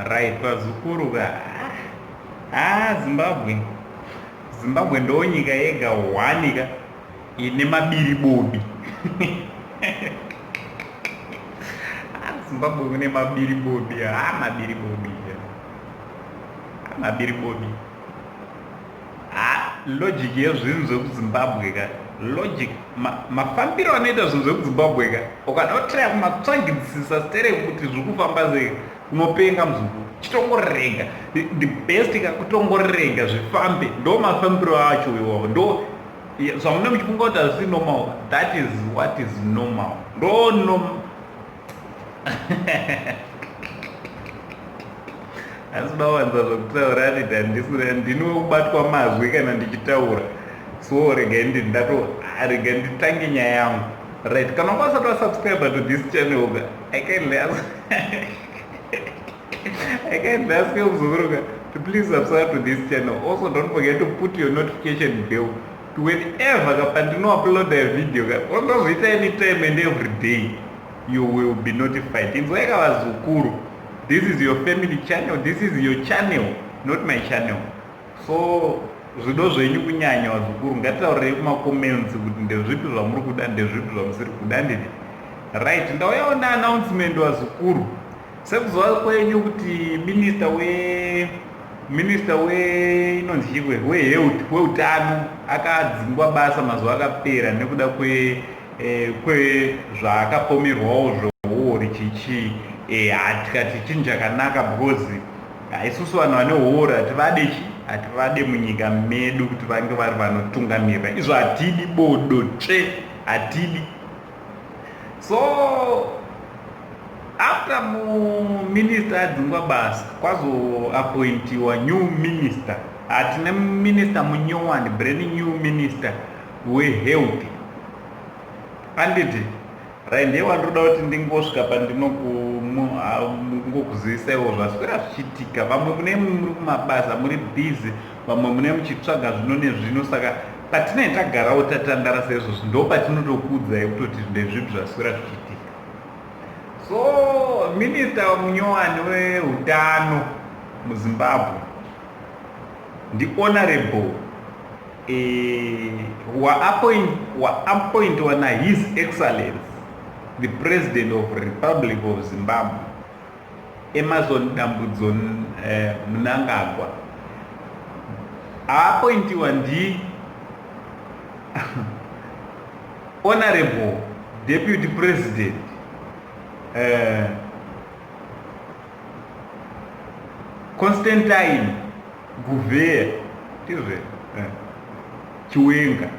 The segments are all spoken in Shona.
Right, vazukuru Zimbabwe ndo nyika yega wanika ine mabiribobi. Zimbabwe kune mabiribobi, mabiribobi. Logic yezvinhu zvekuzimbabwe logic mafambiro anoita zvinhu zvekuzimbabwe ukadaotrea kumatsvagidisisa stere kuti zviri kufamba sei unopenga muzukuru. Chitongorega the best kutongorega zvifambe ndo mafambiro acho iwawo ndo zvamune muchifunga kuti hazvisi normal. That is what is normal. Asida wanza zvokutaura ndinobatwa mazwi kana ndichitaura, so rega nditange nyaya yangu. Right, kana ukasati wasubscribe to this channel I can ask you to please subscribe to this channel. Also don't forget to put your notification bell to whenever kapandino upload a video anytime and every day you will be notified. Inzoeka vazukuru, this is your family channel, this is your channel, not my channel. So zvido zvenyu kunyanya vazukuru ngatitaurei kumacomments kuti ndezvipi zvamuri kuda ndezvipi zvamusiri kuda ndini. Right, ndauyawo neannouncement vazukuru. Sekuzova kwenyu kuti minister inonzi chikwe weutano akadzingwa basa mazuva akapera nekuda zvaakapomerwawo zvohori chichi. Tikati chinhu chakanaka because isusu vanhu vane hori hativade munyika medu kuti vange vari vanotungamirira. Izvo hatidi bodo hatidi. So after minister adzingwa basa kwazoappointiwa new minister, hatine minister munyowani, brand new minister wehealth. Anditi right, ndiye wandoda kuti ndingosvika pandinokuzivisa zvaswera zvichiitika. Vamwe mune muri kumabasa muri busy, vamwe mune muchitsvaga zvino nezvino. Saka patinenge tagarawo tatandara saizvozvo ndo patinotokuudzai kutoti ndezvipi zvaswera zvichiitika. So minister munyowani weutano muZimbabwe honorable waappointiwa naHis Excellency the President of the Republic of Zimbabwe Emmerson Dambudzo Mnangagwa. Aappointiwa ndi Honorable Deputy President Constantine Gouveia Chiwenga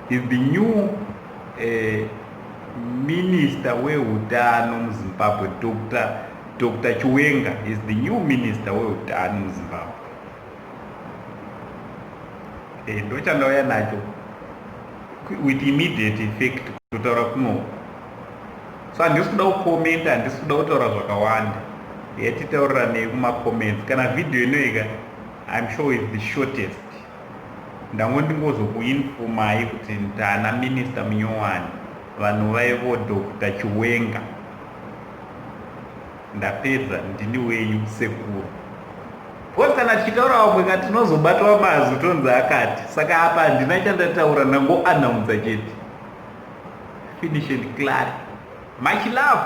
is the new minister weutano muZimbabwe. Dr. Chiwenga is the new minister weutano muZimbabwe. Ndo chandauya nacho with immediate effect kutaura kuno. So handisi kuda kukomenta, handisi kuda kutaura zvakawanda. Titaurirane kumacomments. Kana video inoika I'm sure it's the shortest. Ndingozokuinfomai kuti ndana minister munyowani vanhu vaivo Dr. Chiwenga. Ndapedza, ndini wenyu sekuru. Because kana tichitaura vamwe kati tinozobatwa mazwi tonzi akati. Saka apa handina chandataura, ndangoannounce chete. Finish and clear. Much love.